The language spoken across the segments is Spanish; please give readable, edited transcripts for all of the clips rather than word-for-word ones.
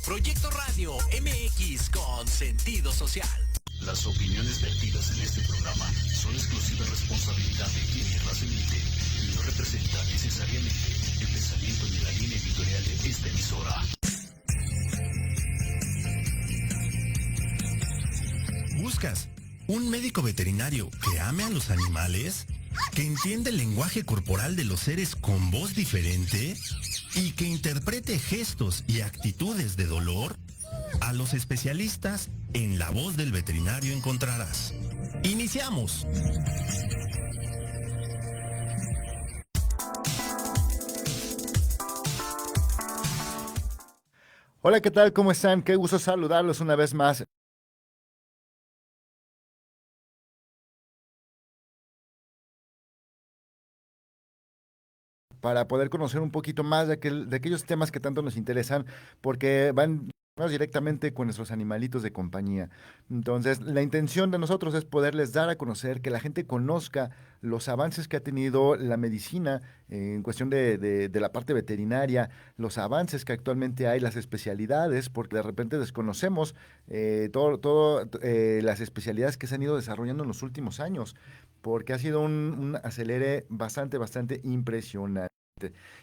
Proyecto Radio MX con sentido social. Las opiniones vertidas en este programa son exclusiva responsabilidad de quienes las emiten y no representan necesariamente el pensamiento ni la línea editorial de esta emisora. ¿Buscas un médico veterinario que ame a los animales? ¿Que entienda el lenguaje corporal de los seres con voz diferente? ¿Y que interprete gestos y actitudes de dolor? A los especialistas en La Voz del Veterinario encontrarás. ¡Iniciamos! Hola, ¿qué tal? ¿Cómo están? Qué gusto saludarlos una vez más. Para poder conocer un poquito más de aquellos temas que tanto nos interesan, porque van directamente con nuestros animalitos de compañía. Entonces, la intención de nosotros es poderles dar a conocer, que la gente conozca los avances que ha tenido la medicina en cuestión de la parte veterinaria, los avances que actualmente hay, las especialidades, porque de repente desconocemos las especialidades que se han ido desarrollando en los últimos años, porque ha sido un acelere bastante impresionante.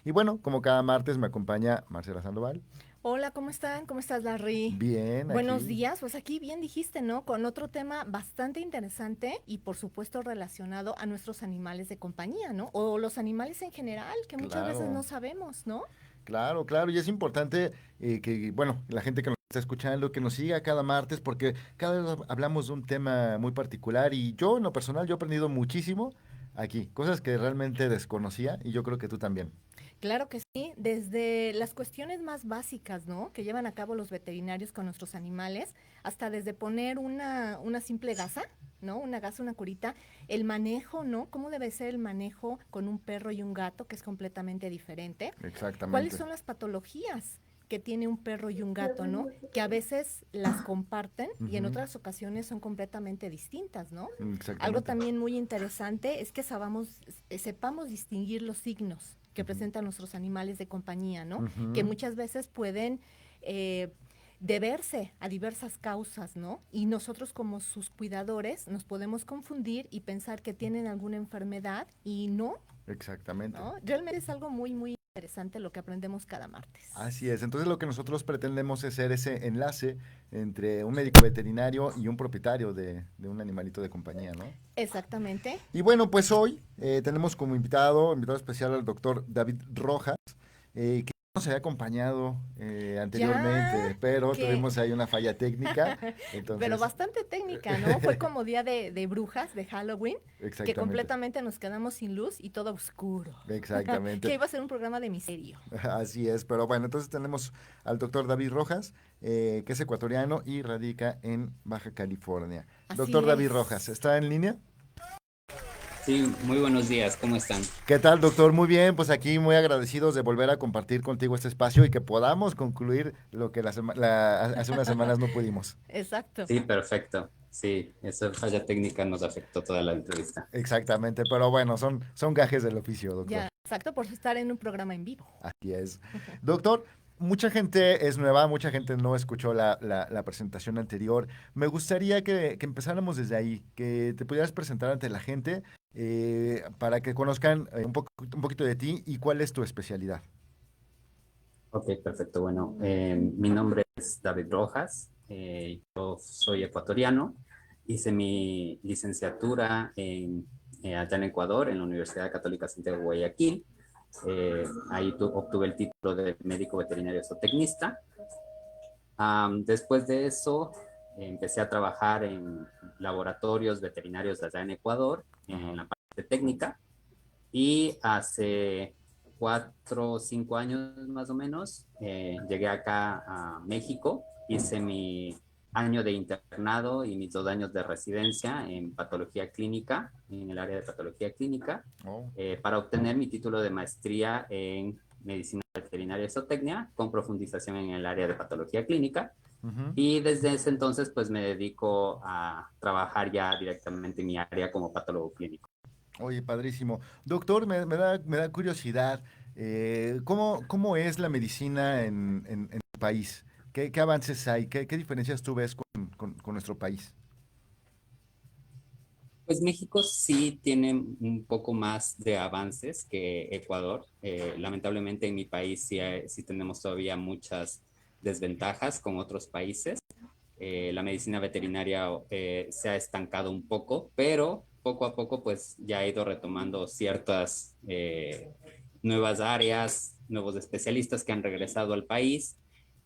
Y bueno, como cada martes me acompaña Marcela Sandoval. Hola, ¿cómo están? ¿Cómo estás, Larry? Bien, Buenos aquí. días, pues aquí bien dijiste, ¿no? Con otro tema bastante interesante y por supuesto relacionado a nuestros animales de compañía, ¿no? O los animales en general, que muchas veces Claro. no sabemos, ¿no? Claro, y es importante que, bueno, la gente que nos está escuchando, que nos siga cada martes, porque cada vez hablamos de un tema muy particular y yo, en lo personal, yo he aprendido muchísimo aquí, cosas que realmente desconocía y yo creo que tú también. Claro que sí, desde las cuestiones más básicas, ¿no? Que llevan a cabo los veterinarios con nuestros animales, hasta desde poner una simple gasa, ¿no? Una gasa, una curita, el manejo, ¿no? ¿Cómo debe ser el manejo con un perro y un gato, que es completamente diferente? Exactamente. ¿Cuáles son las patologías que tiene un perro y un gato, ¿no? Que a veces las comparten y en Ujú. otras ocasiones son completamente distintas, ¿no? Exactamente. Algo también muy interesante es que sepamos distinguir los signos que presentan nuestros animales de compañía, ¿no? Ujú. Que muchas veces pueden deberse a diversas causas, ¿no? Y nosotros como sus cuidadores nos podemos confundir y pensar que tienen alguna enfermedad y no, Exactamente. ¿no? Realmente es algo muy interesante lo que aprendemos cada martes. Así es, entonces lo que nosotros pretendemos es ser ese enlace entre un médico veterinario y un propietario de un animalito de compañía, ¿no? Exactamente. Y bueno, pues hoy tenemos como invitado especial al doctor David Rojas, que nos había acompañado anteriormente, pero que- tuvimos ahí una falla técnica, Pero entonces, bastante técnica, ¿no? Fue como día de brujas, de Halloween, que exactamente, completamente nos quedamos sin luz y todo oscuro. exactamente, Que iba a ser un programa de misterio. así es, pero bueno, entonces tenemos al doctor David Rojas, que es ecuatoriano y radica en Baja California. Así Doctor David es. Rojas, ¿está en línea? Sí, muy buenos días, ¿cómo están? ¿Qué tal, doctor? Muy bien, pues aquí muy agradecidos de volver a compartir contigo este espacio y que podamos concluir lo que hace unas semanas no pudimos. Exacto. Sí, perfecto. Sí, esa falla técnica nos afectó toda la entrevista. Exactamente, pero bueno, son gajes del oficio, doctor. Ya, exacto, por estar en un programa en vivo. Así es. Doctor, mucha gente es nueva, mucha gente no escuchó la presentación anterior. Me gustaría que empezáramos desde ahí, que te pudieras presentar ante la gente para que conozcan un poquito de ti y cuál es tu especialidad. Ok, perfecto. Bueno, mi nombre es David Rojas, yo soy ecuatoriano, hice mi licenciatura allá en Ecuador, en la Universidad Católica Santiago de Guayaquil. Ahí obtuve el título de médico veterinario zootecnista. Después de eso, empecé a trabajar en laboratorios veterinarios allá en Ecuador, en la parte técnica, y hace 4 o 5 años más o menos, llegué acá a México, hice mi año de internado y mis 2 años de residencia en patología clínica, en el área de patología clínica, Oh. para obtener mi título de maestría en medicina veterinaria y zootecnia, con profundización en el área de patología clínica. Ujú. Y desde ese entonces, pues me dedico a trabajar ya directamente en mi área como patólogo clínico. Oye, padrísimo. Doctor, me da curiosidad, ¿cómo es la medicina en tu país? ¿Qué avances hay? ¿Qué diferencias tú ves con nuestro país? Pues México sí tiene un poco más de avances que Ecuador. Lamentablemente en mi país sí tenemos todavía muchas desventajas con otros países. La medicina veterinaria se ha estancado un poco, pero poco a poco pues ya ha ido retomando ciertas nuevas áreas, nuevos especialistas que han regresado al país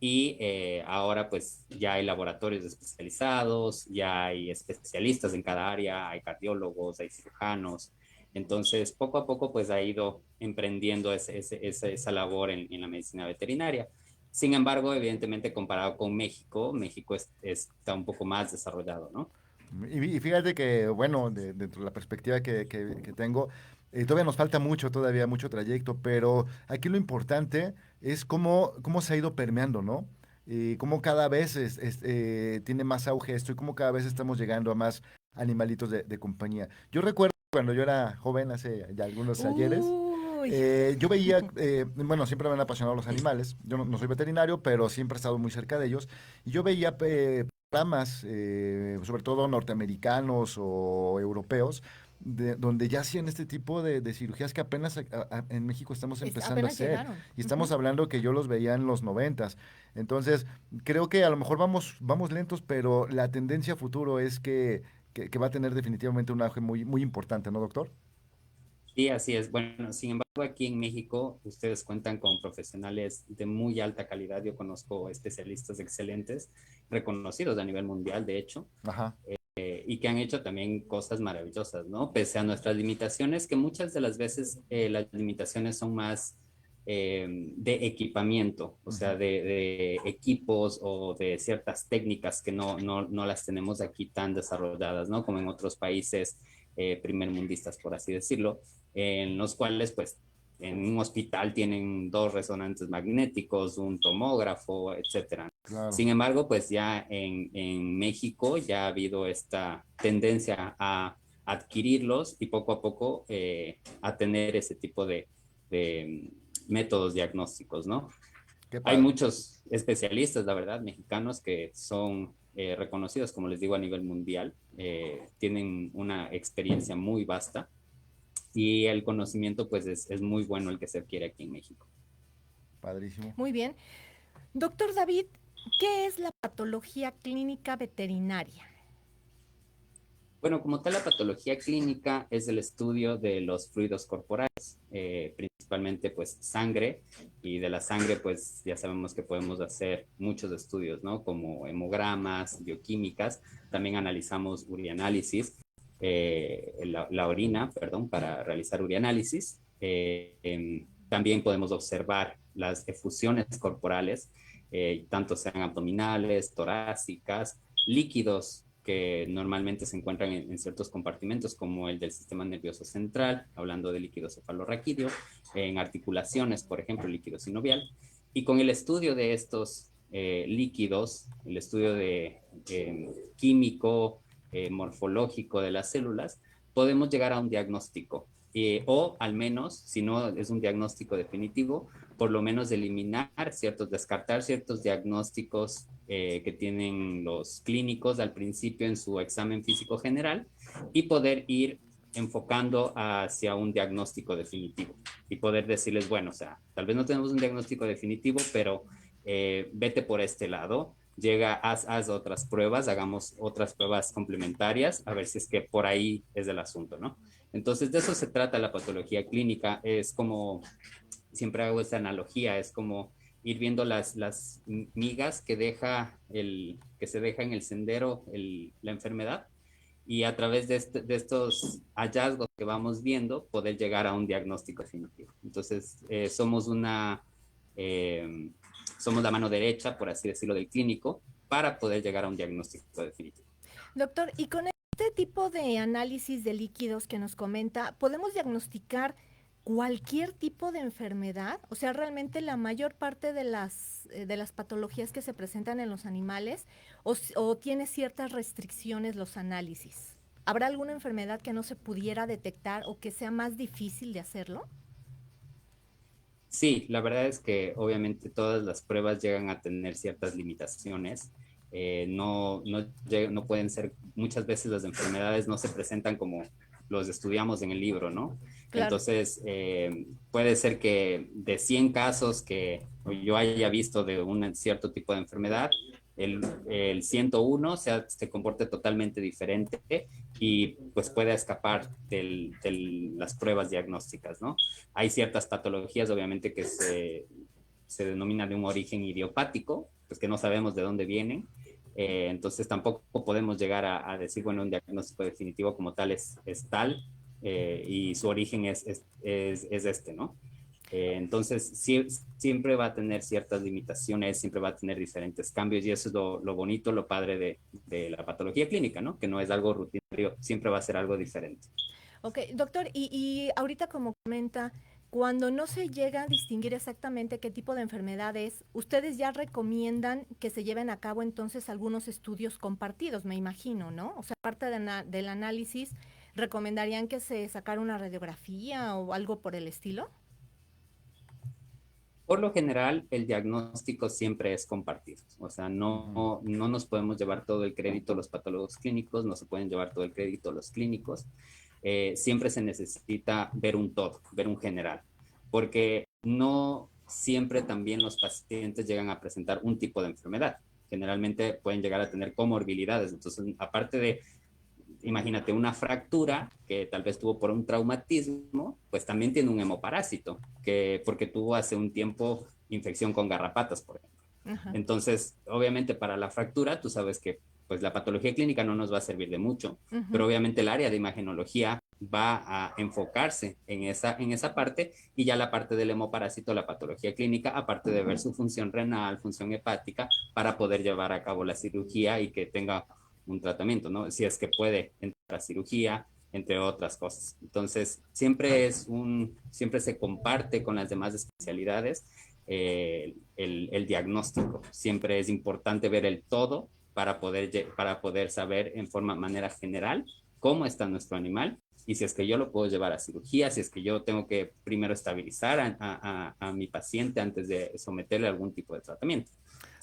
y ahora pues ya hay laboratorios especializados, ya hay especialistas en cada área, hay cardiólogos, hay cirujanos. Entonces, poco a poco pues ha ido emprendiendo esa labor en la medicina veterinaria. Sin embargo, evidentemente comparado con México, México está un poco más desarrollado, ¿no? Y fíjate que, bueno, dentro de la perspectiva que tengo, todavía nos falta mucho, todavía mucho trayecto, pero aquí lo importante es cómo se ha ido permeando, ¿no? Y cómo cada vez tiene más auge esto y cómo cada vez estamos llegando a más animalitos de compañía. Yo recuerdo cuando yo era joven, hace ya algunos ayeres, Uy. yo veía, bueno, siempre me han apasionado los animales. Yo no soy veterinario, pero siempre he estado muy cerca de ellos. Y yo veía programas, sobre todo norteamericanos o europeos, donde ya hacían este tipo de cirugías que apenas en México estamos empezando a Apenas hacer. llegaron. Y estamos Ujú. hablando que yo los veía en los 90. Entonces, creo que a lo mejor vamos lentos, pero la tendencia a futuro es que va a tener definitivamente un auge muy, muy importante, ¿no, doctor? Sí, así es. Bueno, sin embargo, aquí en México ustedes cuentan con profesionales de muy alta calidad. Yo conozco especialistas excelentes, reconocidos a nivel mundial, de hecho, Ajá. y que han hecho también cosas maravillosas, ¿no? Pese a nuestras limitaciones, que muchas de las veces las limitaciones son más de equipamiento, o sea, Ujú. de equipos o de ciertas técnicas que no las tenemos aquí tan desarrolladas, ¿no? Como en otros países primermundistas, por así decirlo, en los cuales, pues, en un hospital tienen dos resonantes magnéticos, un tomógrafo, etcétera. Claro. Sin embargo, pues ya en México ya ha habido esta tendencia a adquirirlos y poco a poco a tener ese tipo de métodos diagnósticos, ¿no? Qué Hay padre. muchos especialistas, la verdad, mexicanos que son reconocidos, como les digo, a nivel mundial, tienen una experiencia muy vasta y el conocimiento pues es muy bueno el que se adquiere aquí en México. Padrísimo. Muy bien. Doctor David, ¿qué es la patología clínica veterinaria? Bueno, como tal, la patología clínica es el estudio de los fluidos corporales, principalmente pues sangre, y de la sangre pues ya sabemos que podemos hacer muchos estudios, ¿no? Como hemogramas, bioquímicas, también analizamos urianálisis, la orina, perdón, para realizar urianálisis. También podemos observar las efusiones corporales, tanto sean abdominales, torácicas, líquidos que normalmente se encuentran en ciertos compartimentos, como el del sistema nervioso central, hablando de líquido cefalorraquídeo, en articulaciones, por ejemplo, líquido sinovial. Y con el estudio de estos líquidos, el estudio químico, morfológico de las células, podemos llegar a un diagnóstico. O al menos, si no es un diagnóstico definitivo, por lo menos descartar ciertos diagnósticos que tienen los clínicos al principio en su examen físico general y poder ir enfocando hacia un diagnóstico definitivo y poder decirles, bueno, o sea, tal vez no tenemos un diagnóstico definitivo, pero vete por este lado, haz otras pruebas, hagamos otras pruebas complementarias, a ver si es que por ahí es el asunto, ¿no? Entonces, de eso se trata la patología clínica, es como siempre hago esta analogía, es como ir viendo las migas que se deja en el sendero la enfermedad y a través de estos hallazgos que vamos viendo poder llegar a un diagnóstico definitivo. Entonces, eh, somos la mano derecha, por así decirlo, del clínico para poder llegar a un diagnóstico definitivo. Doctor, y con este tipo de análisis de líquidos que nos comenta, ¿podemos diagnosticar cualquier tipo de enfermedad? O sea, realmente la mayor parte de las patologías que se presentan en los animales o tiene ciertas restricciones los análisis. ¿Habrá alguna enfermedad que no se pudiera detectar o que sea más difícil de hacerlo? Sí, la verdad es que obviamente todas las pruebas llegan a tener ciertas limitaciones. No pueden ser, muchas veces las enfermedades no se presentan como los estudiamos en el libro, ¿no? Claro. Entonces, puede ser que de 100 casos que yo haya visto de un cierto tipo de enfermedad, el 101 se comporte totalmente diferente y pues pueda escapar de las pruebas diagnósticas, ¿no? Hay ciertas patologías, obviamente, que se denominan de un origen idiopático, pues que no sabemos de dónde vienen. Entonces tampoco podemos llegar a decir, bueno, un diagnóstico definitivo como tal es tal y su origen es este, ¿no? Entonces siempre va a tener ciertas limitaciones, siempre va a tener diferentes cambios y eso es lo bonito, lo padre de la patología clínica, ¿no? Que no es algo rutinario, siempre va a ser algo diferente. Ok, doctor, y ahorita como comenta, cuando no se llega a distinguir exactamente qué tipo de enfermedad es, ustedes ya recomiendan que se lleven a cabo entonces algunos estudios compartidos, me imagino, ¿no? O sea, aparte del análisis, ¿recomendarían que se sacara una radiografía o algo por el estilo? Por lo general, el diagnóstico siempre es compartido. O sea, no nos podemos llevar todo el crédito los patólogos clínicos, no se pueden llevar todo el crédito los clínicos. Siempre se necesita ver un todo, ver un general, porque no siempre también los pacientes llegan a presentar un tipo de enfermedad. Generalmente pueden llegar a tener comorbilidades. Entonces, aparte de, imagínate, una fractura que tal vez tuvo por un traumatismo, pues también tiene un hemoparásito, porque tuvo hace un tiempo infección con garrapatas, por ejemplo. Ajá. Entonces, obviamente para la fractura, tú sabes que pues la patología clínica no nos va a servir de mucho, pero obviamente el área de imagenología va a enfocarse en esa parte y ya la parte del hemoparásito, la patología clínica, aparte de ver su función renal, función hepática, para poder llevar a cabo la cirugía y que tenga un tratamiento, ¿no? Si es que puede entrar a cirugía, entre otras cosas. Entonces, siempre se comparte con las demás especialidades el diagnóstico. Siempre es importante ver el todo para poder saber en manera general cómo está nuestro animal y si es que yo lo puedo llevar a cirugía, si es que yo tengo que primero estabilizar a mi paciente antes de someterle a algún tipo de tratamiento.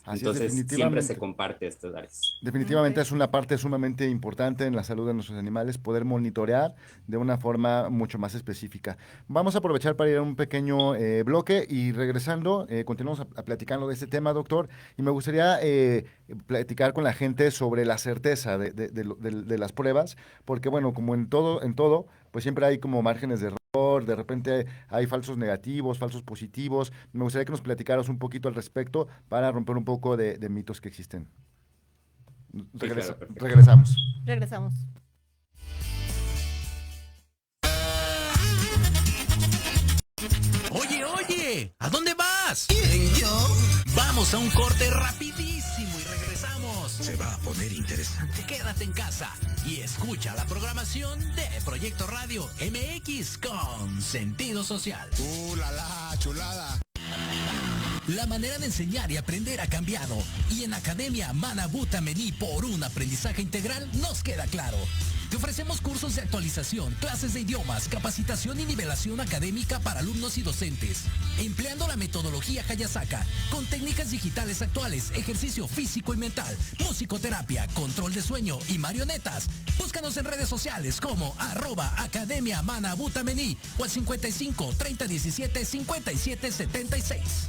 Así entonces, siempre se comparte estas áreas. Definitivamente es una parte sumamente importante en la salud de nuestros animales, poder monitorear de una forma mucho más específica. Vamos a aprovechar para ir a un pequeño bloque y regresando, continuamos platicando de este tema, doctor, y me gustaría platicar con la gente sobre la certeza de las pruebas, porque bueno, como en todo, pues siempre hay como márgenes de error, de repente hay falsos negativos, falsos positivos. Me gustaría que nos platicaras un poquito al respecto para romper un poco de mitos que existen. Regresamos. Regresamos. Oye, ¿a dónde vas? ¿Quién, yo? Vamos a un corte rapidísimo y regresamos. Se va a poner interesante. Quédate en casa y escucha la programación de Proyecto Radio MX con sentido social. La chulada. La manera de enseñar y aprender ha cambiado y en Academia Manabuta Mení por un aprendizaje integral nos queda claro. Te ofrecemos cursos de actualización, clases de idiomas, capacitación y nivelación académica para alumnos y docentes, empleando la metodología Hayasaka, con técnicas digitales actuales, ejercicio físico y mental, musicoterapia, control de sueño y marionetas. Búscanos en redes sociales como @Academia Manabuta Mení o al 55 30 17 57 76.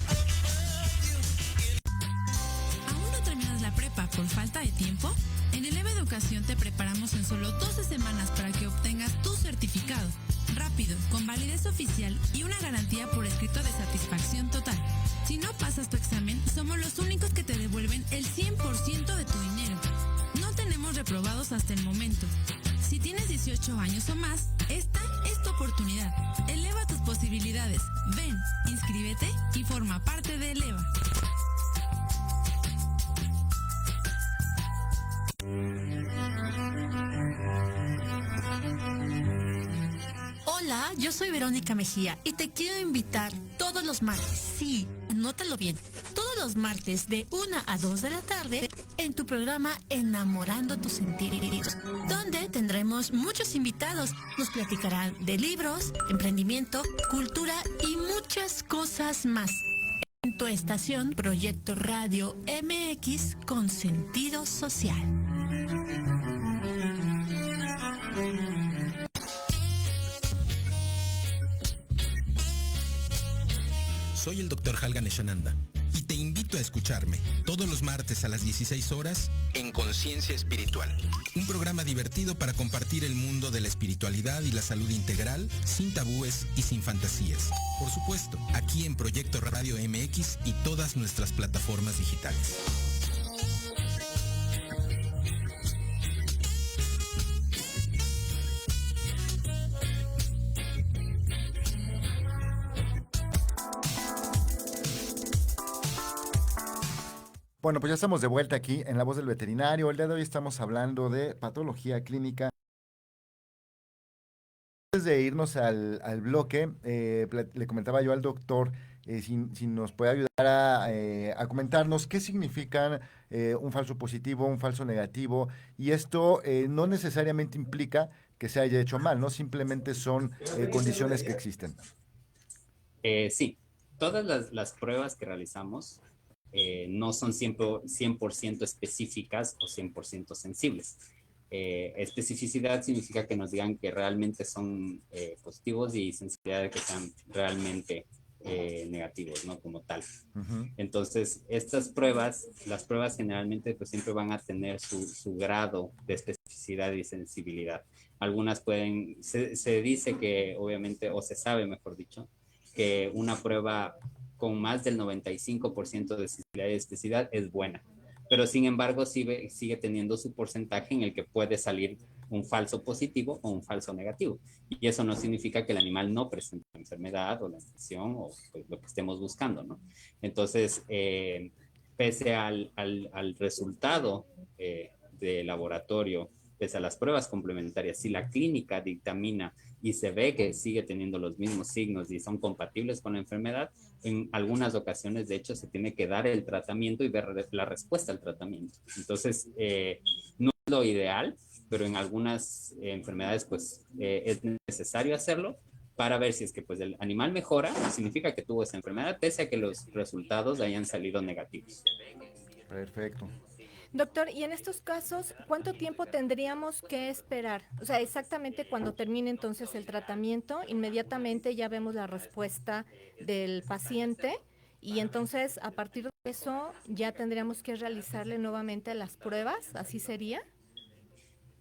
¿Aún no terminas la prepa por falta de tiempo? En Eleva Educación te preparamos en solo 12 semanas para que obtengas tu certificado. Rápido, con validez oficial y una garantía por escrito de satisfacción total. Si no pasas tu examen, somos los únicos que te devuelven el 100% de tu dinero. No tenemos reprobados hasta el momento. Si tienes 18 años o más, esta es tu oportunidad. Eleva tus posibilidades. Ven, inscríbete y forma parte de Eleva. Hola, yo soy Verónica Mejía y te quiero invitar todos los martes, sí, anótalo bien, todos los martes de 1 a 2 de la tarde en tu programa Enamorando tus sentidos, donde tendremos muchos invitados. Nos platicarán de libros, emprendimiento, cultura y mucho muchas cosas más. En tu estación Proyecto Radio MX con sentido social. Soy el Dr. Halgan Eshananda y te invito a escucharme todos los martes a las 16 horas en Conciencia Espiritual. Un programa divertido para compartir el mundo de la espiritualidad y la salud integral sin tabúes y sin fantasías. Por supuesto, aquí en Proyecto Radio MX y todas nuestras plataformas digitales. Bueno, pues ya estamos de vuelta aquí en La Voz del Veterinario. El día de hoy estamos hablando de patología clínica. Antes de irnos al bloque, le comentaba yo al doctor si nos puede ayudar a comentarnos qué significan un falso positivo, un falso negativo, y esto no necesariamente implica que se haya hecho mal, ¿no? Simplemente son condiciones que existen. Sí, todas las pruebas que realizamos no son 100% específicas o 100% sensibles. Especificidad significa que nos digan que realmente son positivos y sensibilidad de que sean realmente negativos, ¿no? Como tal. Uh-huh. Entonces, estas pruebas, las pruebas generalmente pues siempre van a tener su grado de especificidad y sensibilidad. Algunas pueden, se dice que obviamente, o se sabe mejor dicho, que una prueba con más del 95% de sensibilidad y especificidad es buena, pero sin embargo sigue teniendo su porcentaje en el que puede salir un falso positivo o un falso negativo, y eso no significa que el animal no presente la enfermedad o la infección o pues, lo que estemos buscando, ¿no? Entonces, pese al resultado de laboratorio, pese a las pruebas complementarias, si la clínica dictamina y se ve que sigue teniendo los mismos signos y son compatibles con la enfermedad, en algunas ocasiones, de hecho, se tiene que dar el tratamiento y ver la respuesta al tratamiento. Entonces, no es lo ideal, pero en algunas enfermedades, pues, es necesario hacerlo para ver si es que pues, el animal mejora, significa que tuvo esa enfermedad, pese a que los resultados hayan salido negativos. Perfecto. Doctor, y en estos casos, ¿cuánto tiempo tendríamos que esperar? O sea, exactamente cuando termine entonces el tratamiento, inmediatamente ya vemos la respuesta del paciente y entonces a partir de eso ya tendríamos que realizarle nuevamente las pruebas, ¿así sería?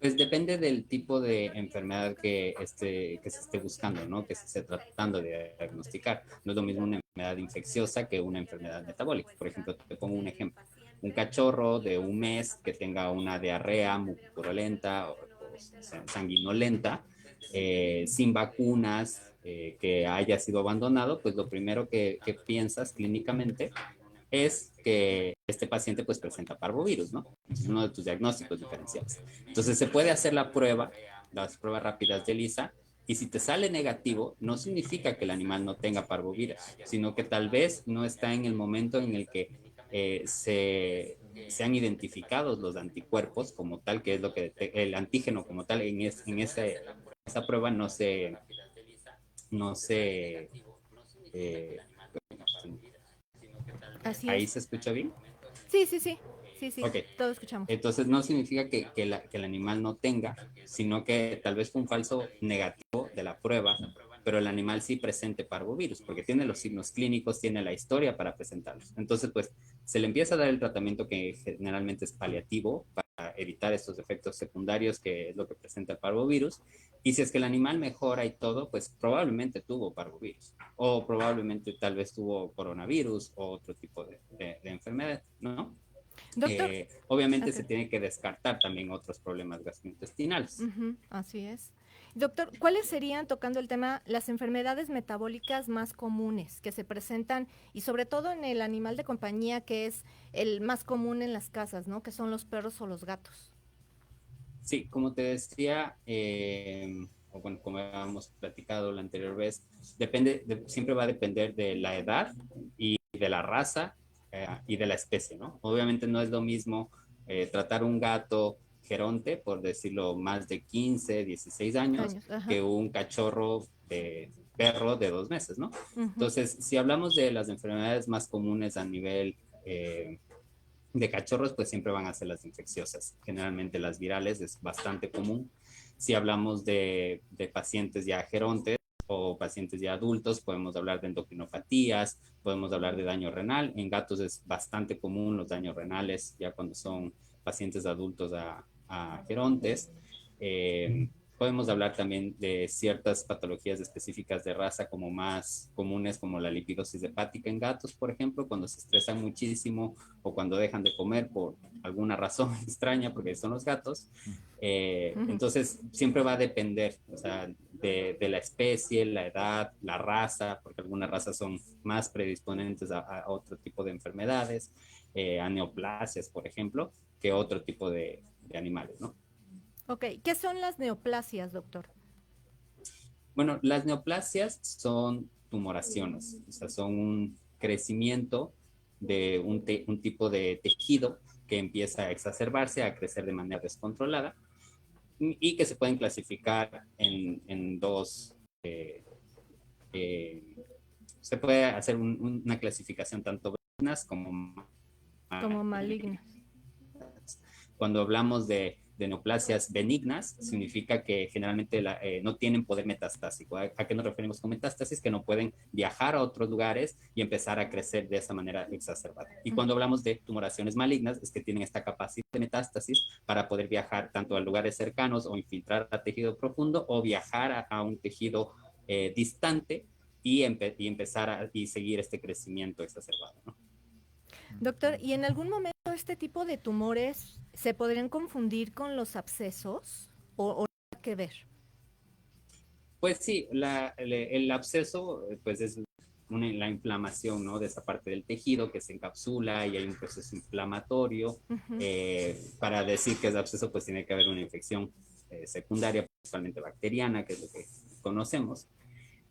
Pues depende del tipo de enfermedad que se esté buscando, ¿no? Que se esté tratando de diagnosticar. No es lo mismo una enfermedad infecciosa que una enfermedad metabólica. Por ejemplo, te pongo un ejemplo. Un cachorro de un mes que tenga una diarrea mucurolenta o sanguinolenta, sin vacunas, que haya sido abandonado, pues lo primero que piensas clínicamente es que este paciente pues presenta parvovirus, ¿no? Es uno de tus diagnósticos diferenciales. Entonces se puede hacer la prueba, las pruebas rápidas de ELISA, y si te sale negativo, no significa que el animal no tenga parvovirus, sino que tal vez no está en el momento en el que se han identificado los anticuerpos como tal, que es lo que el antígeno como tal en esa prueba no se Así ¿ahí es. se escucha bien? Sí, Okay. Todo escuchamos. Entonces no significa que el animal no tenga, sino que tal vez fue un falso negativo de la prueba, pero el animal sí presente parvovirus, porque tiene los signos clínicos, tiene la historia para presentarlos. Entonces, pues, se le empieza a dar el tratamiento que generalmente es paliativo para evitar estos efectos secundarios, que es lo que presenta el parvovirus, y si es que el animal mejora y todo, pues probablemente tuvo parvovirus, o probablemente tal vez tuvo coronavirus o otro tipo de enfermedad, ¿no? Doctor, Obviamente okay. se tiene que descartar también otros problemas gastrointestinales. Así es. Doctor, ¿cuáles serían, tocando el tema, las enfermedades metabólicas más comunes que se presentan y sobre todo en el animal de compañía, que es el más común en las casas, ¿no? Que son los perros o los gatos? Sí, como te decía, o bueno, como habíamos platicado la anterior vez, siempre va a depender de la edad y de la raza y de la especie, ¿no? Obviamente no es lo mismo tratar un gato geronte, por decirlo, más de 15, 16 años, que un cachorro de perro de 2 meses, ¿no? Entonces, si hablamos de las enfermedades más comunes a nivel de cachorros, pues siempre van a ser las infecciosas. Generalmente las virales es bastante común. Si hablamos de pacientes ya gerontes o pacientes ya adultos, podemos hablar de endocrinopatías, podemos hablar de daño renal. En gatos es bastante común los daños renales, ya cuando son pacientes adultos a gerontes. Podemos hablar también de ciertas patologías específicas de raza como más comunes, como la lipidosis hepática en gatos, por ejemplo, cuando se estresan muchísimo o cuando dejan de comer por alguna razón extraña, porque son los gatos. Entonces, siempre va a depender, o sea, de la especie, la edad, la raza, porque algunas razas son más predisponentes a otro tipo de enfermedades, a neoplasias, por ejemplo, que otro tipo de animales, ¿no? Ok, ¿qué son las neoplasias, doctor? Bueno, las neoplasias son tumoraciones, o sea, son un crecimiento de un tipo de tejido que empieza a exacerbarse, a crecer de manera descontrolada y que se pueden clasificar en dos. Se puede hacer una clasificación tanto benignas como malignas. Cuando hablamos de neoplasias benignas, significa que generalmente no tienen poder metastásico. ¿A qué nos referimos con metástasis? Que no pueden viajar a otros lugares y empezar a crecer de esa manera exacerbada. Y cuando hablamos de tumoraciones malignas, es que tienen esta capacidad de metástasis para poder viajar tanto a lugares cercanos o infiltrar a tejido profundo o viajar a un tejido distante y empezar y seguir este crecimiento exacerbado, ¿no? Doctor, ¿y en algún momento este tipo de tumores se podrían confundir con los abscesos o nada que ver? Pues sí, el absceso pues es la inflamación, ¿no? De esa parte del tejido que se encapsula y hay un proceso inflamatorio. Para decir que es absceso, pues tiene que haber una infección secundaria, principalmente bacteriana, que es lo que conocemos.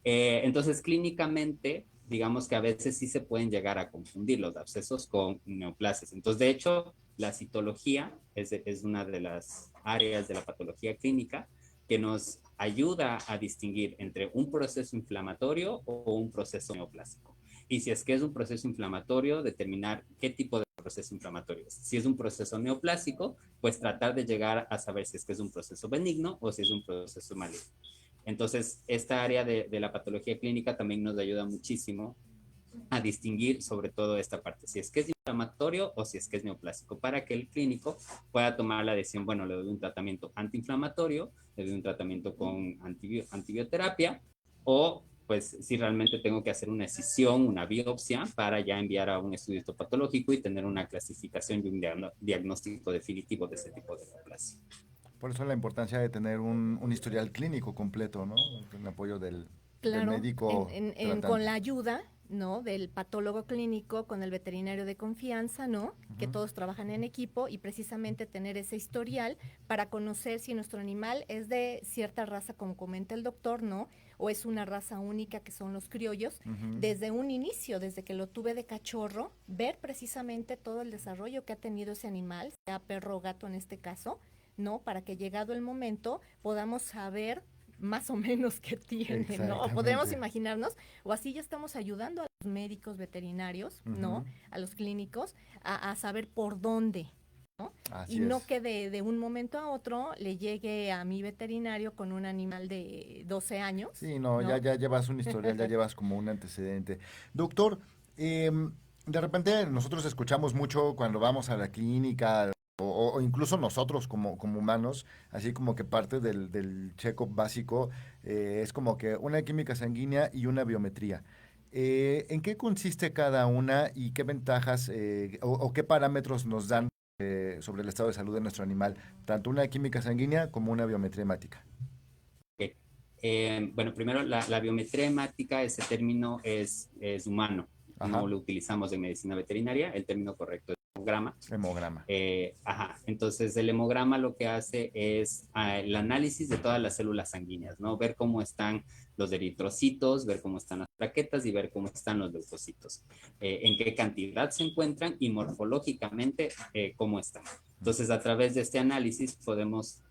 Entonces, clínicamente, digamos que a veces sí se pueden llegar a confundir los abscesos con neoplasias. Entonces, de hecho, la citología es una de las áreas de la patología clínica que nos ayuda a distinguir entre un proceso inflamatorio o un proceso neoplásico. Y si es que es un proceso inflamatorio, determinar qué tipo de proceso inflamatorio es. Si es un proceso neoplásico, pues tratar de llegar a saber si es que es un proceso benigno o si es un proceso maligno. Entonces, esta área de la patología clínica también nos ayuda muchísimo a distinguir sobre todo esta parte, si es que es inflamatorio o si es que es neoplásico, para que el clínico pueda tomar la decisión, bueno, le doy un tratamiento antiinflamatorio, le doy un tratamiento con antibioterapia, o pues si realmente tengo que hacer una escisión, una biopsia, para ya enviar a un estudio histopatológico y tener una clasificación y un diagnóstico definitivo de ese tipo de neoplasia. Por eso la importancia de tener un historial clínico completo, ¿no? En apoyo del médico. Con la ayuda, ¿no? Del patólogo clínico, con el veterinario de confianza, ¿no? Que todos trabajan en equipo y precisamente tener ese historial para conocer si nuestro animal es de cierta raza, como comenta el doctor, ¿no? O es una raza única que son los criollos. Desde un inicio, desde que lo tuve de cachorro, ver precisamente todo el desarrollo que ha tenido ese animal, sea perro o gato en este caso, ¿no? Para que llegado el momento podamos saber más o menos qué tiene, ¿no? O podemos imaginarnos, o así ya estamos ayudando a los médicos veterinarios, ¿no? A los clínicos, a saber por dónde, ¿no? Así y no es. Que de un momento a otro le llegue a mi veterinario con un animal de 12 años. Sí, no, ¿no? Ya llevas un historial, ya llevas como un antecedente. Doctor, de repente nosotros escuchamos mucho cuando vamos a la clínica, o incluso nosotros como humanos, así como que parte del check-up básico es como que una química sanguínea y una biometría. ¿En qué consiste cada una y qué ventajas o qué parámetros nos dan sobre el estado de salud de nuestro animal, tanto una química sanguínea como una biometría hemática? Okay. Bueno, primero la biometría hemática, ese término es humano. Ajá. No lo utilizamos en medicina veterinaria, el término correcto es hemograma. Hemograma. Entonces el hemograma lo que hace es el análisis de todas las células sanguíneas, ¿no? Ver cómo están los eritrocitos, ver cómo están las plaquetas y ver cómo están los leucocitos, en qué cantidad se encuentran y morfológicamente cómo están. Entonces a través de este análisis podemos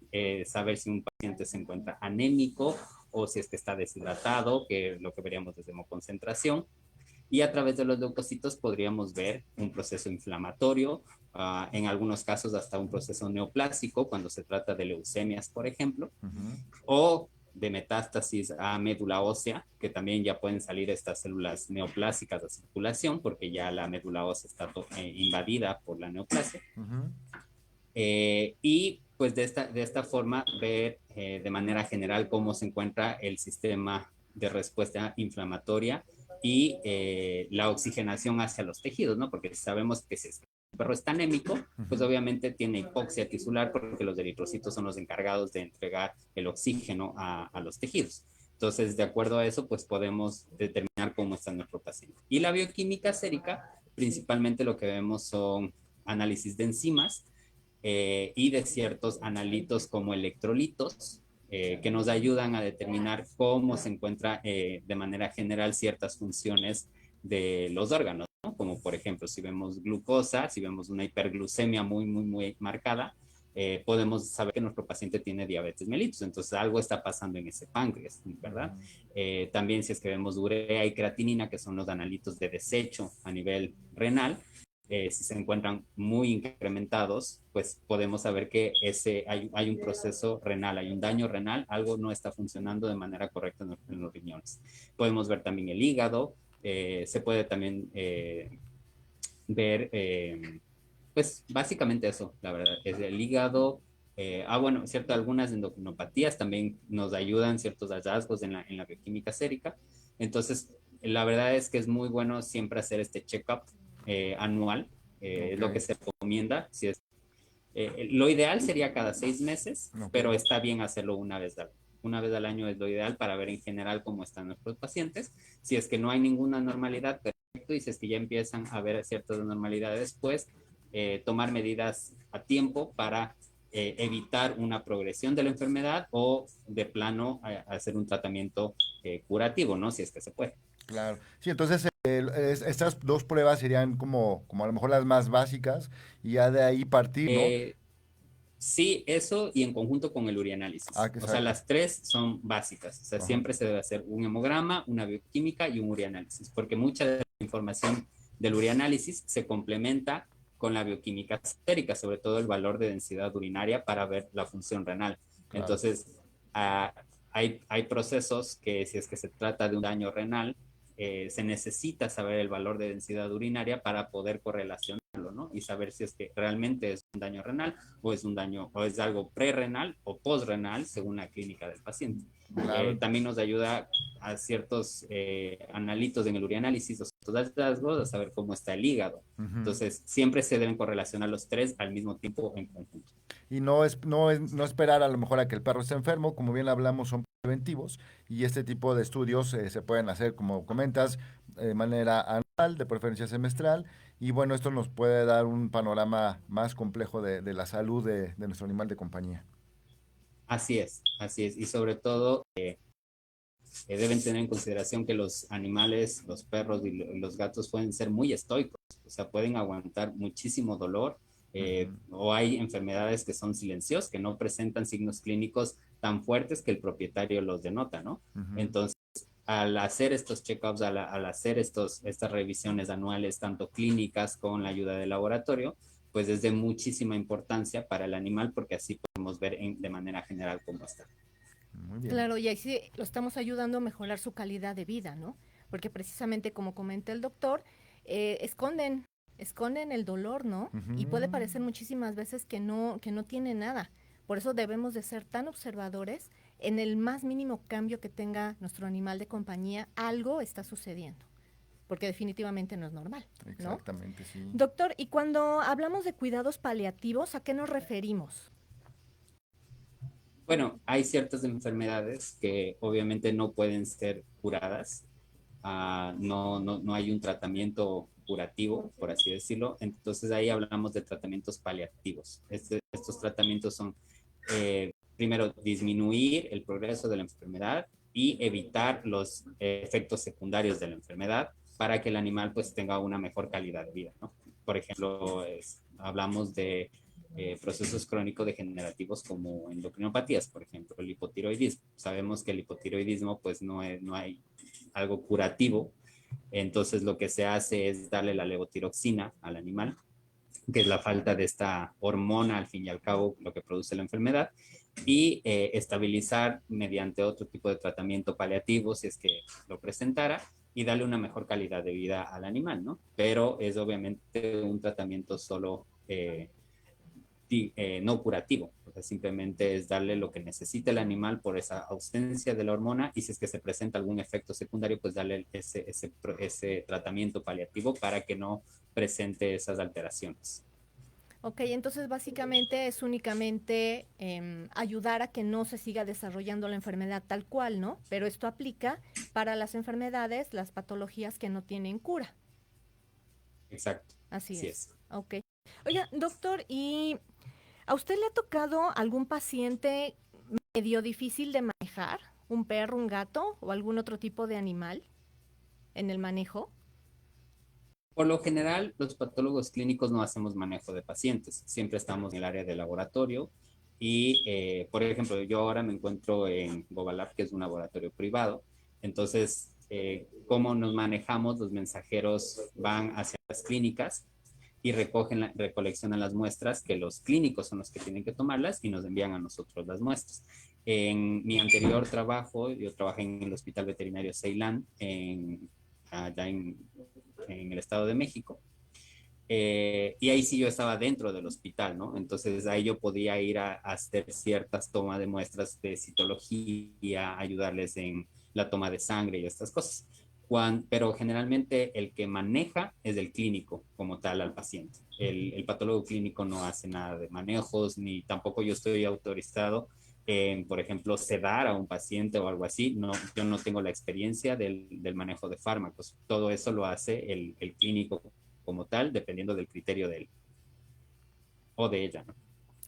saber si un paciente se encuentra anémico o si es que está deshidratado, que lo que veríamos desde hemoconcentración. Y a través de los leucocitos podríamos ver un proceso inflamatorio, en algunos casos hasta un proceso neoplásico, cuando se trata de leucemias, por ejemplo, o de metástasis a médula ósea, que también ya pueden salir estas células neoplásicas de circulación, porque ya la médula ósea está invadida por la neoplasia. Y pues de esta forma ver de manera general cómo se encuentra el sistema de respuesta inflamatoria y la oxigenación hacia los tejidos, ¿no? Porque sabemos que si el perro está anémico, pues obviamente tiene hipoxia tisular porque los eritrocitos son los encargados de entregar el oxígeno a los tejidos. Entonces, de acuerdo a eso, pues podemos determinar cómo está nuestro paciente. Y la bioquímica sérica, principalmente lo que vemos son análisis de enzimas y de ciertos analitos como electrolitos, que nos ayudan a determinar cómo se encuentra de manera general ciertas funciones de los órganos, ¿no? Como por ejemplo, si vemos glucosa, si vemos una hiperglucemia muy marcada, podemos saber que nuestro paciente tiene diabetes mellitus, entonces algo está pasando en ese páncreas, ¿verdad? También si es que vemos urea y creatinina, que son los analitos de desecho a nivel renal, si se encuentran muy incrementados, pues podemos saber que hay un proceso renal, hay un daño renal, algo no está funcionando de manera correcta en los riñones. Podemos ver también el hígado, se puede también ver, pues básicamente eso, la verdad, es el hígado. Bueno, cierto, algunas endocrinopatías también nos ayudan, ciertos hallazgos en la bioquímica sérica. Entonces, la verdad es que es muy bueno siempre hacer este check-up anual, es lo que se recomienda. Si es, lo ideal sería cada 6 meses, pero está bien hacerlo una vez al año. Una vez al año es lo ideal para ver en general cómo están nuestros pacientes. Si es que no hay ninguna anormalidad, perfecto, y si es que ya empiezan a haber ciertas anormalidades, pues tomar medidas a tiempo para evitar una progresión de la enfermedad o de plano hacer un tratamiento curativo, ¿no? Si es que se puede. Claro. Sí, entonces estas dos pruebas serían como a lo mejor las más básicas y ya de ahí partir, ¿no? Sí, eso y en conjunto con el urianálisis. O sea, las tres son básicas. O sea, siempre se debe hacer un hemograma, una bioquímica y un urianálisis, porque mucha de la información del urianálisis se complementa con la bioquímica sérica, sobre todo el valor de densidad urinaria para ver la función renal. Claro. Entonces, hay procesos que si es que se trata de un daño renal, se necesita saber el valor de densidad urinaria para poder correlacionarlo, ¿no? Y saber si es que realmente es un daño renal o es un daño o es algo prerrenal o postrenal según la clínica del paciente. Claro. También nos ayuda a ciertos analitos en el urianálisis, los hallazgos, a saber cómo está el hígado. Entonces, siempre se deben correlacionar los tres al mismo tiempo en conjunto. Y no esperar a lo mejor a que el perro esté enfermo, como bien hablamos, son preventivos y este tipo de estudios se pueden hacer, como comentas, de manera anual, de preferencia semestral, y bueno, esto nos puede dar un panorama más complejo de la salud de nuestro animal de compañía. Así es, y sobre todo deben tener en consideración que los animales, los perros y los gatos pueden ser muy estoicos, o sea, pueden aguantar muchísimo dolor, o hay enfermedades que son silenciosas, que no presentan signos clínicos tan fuertes que el propietario los denota, ¿no? Entonces, al hacer estos check-ups, al hacer estas revisiones anuales, tanto clínicas con la ayuda del laboratorio, pues es de muchísima importancia para el animal, porque así podemos ver de manera general cómo está. Muy bien. Claro, y ahí sí lo estamos ayudando a mejorar su calidad de vida, ¿no? Porque precisamente como comenta el doctor, esconden el dolor, ¿no? Y puede parecer muchísimas veces que no tiene nada. Por eso debemos de ser tan observadores. En el más mínimo cambio que tenga nuestro animal de compañía, algo está sucediendo, porque definitivamente no es normal, ¿no? Exactamente, sí. Doctor, y cuando hablamos de cuidados paliativos, ¿a qué nos referimos? Bueno, hay ciertas enfermedades que obviamente no pueden ser curadas. No hay un tratamiento curativo, por así decirlo. Entonces ahí hablamos de tratamientos paliativos. Estos tratamientos son, primero, disminuir el progreso de la enfermedad y evitar los efectos secundarios de la enfermedad para que el animal pues tenga una mejor calidad de vida, ¿no? Por ejemplo, hablamos de procesos crónico-degenerativos como endocrinopatías, por ejemplo, el hipotiroidismo. Sabemos que el hipotiroidismo pues no hay algo curativo, entonces lo que se hace es darle la levotiroxina al animal, que es la falta de esta hormona, al fin y al cabo, lo que produce la enfermedad, y estabilizar mediante otro tipo de tratamiento paliativo, si es que lo presentara, y darle una mejor calidad de vida al animal, ¿no? Pero es obviamente un tratamiento solo no curativo, o sea, simplemente es darle lo que necesita el animal por esa ausencia de la hormona, y si es que se presenta algún efecto secundario, pues darle ese tratamiento paliativo para que no presente esas alteraciones. Ok, entonces básicamente es únicamente ayudar a que no se siga desarrollando la enfermedad tal cual, ¿no? Pero esto aplica para las enfermedades, las patologías que no tienen cura. Exacto. Así es. Ok. Oiga, doctor, ¿y a usted le ha tocado algún paciente medio difícil de manejar? ¿Un perro, un gato o algún otro tipo de animal en el manejo? Por lo general, los patólogos clínicos no hacemos manejo de pacientes, siempre estamos en el área de laboratorio y, por ejemplo, yo ahora me encuentro en Bobalab, que es un laboratorio privado, entonces, ¿cómo nos manejamos? Los mensajeros van hacia las clínicas y recoleccionan las muestras, que los clínicos son los que tienen que tomarlas y nos envían a nosotros las muestras. En mi anterior trabajo, yo trabajé en el Hospital Veterinario Ceilán, allá en el Estado de México. Y ahí sí yo estaba dentro del hospital, ¿no? Entonces ahí yo podía ir a hacer ciertas tomas de muestras de citología, ayudarles en la toma de sangre y estas cosas. Pero generalmente el que maneja es el clínico como tal al paciente. El patólogo clínico no hace nada de manejos, ni tampoco yo estoy autorizado en, por ejemplo, sedar a un paciente o algo así. No, yo no tengo la experiencia del manejo de fármacos. Todo eso lo hace el clínico como tal, dependiendo del criterio de él o de ella, ¿no?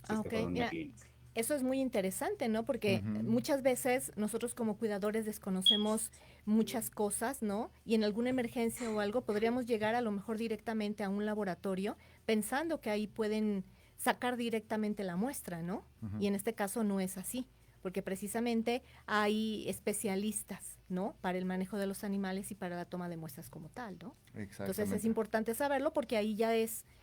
Si es que fuera una clínica. Eso es muy interesante, ¿no? Porque muchas veces nosotros como cuidadores desconocemos muchas cosas, ¿no? Y en alguna emergencia o algo podríamos llegar a lo mejor directamente a un laboratorio pensando que ahí pueden sacar directamente la muestra, ¿no? Y en este caso no es así, porque precisamente hay especialistas, ¿no? Para el manejo de los animales y para la toma de muestras como tal, ¿no? Entonces es importante saberlo porque ahí ya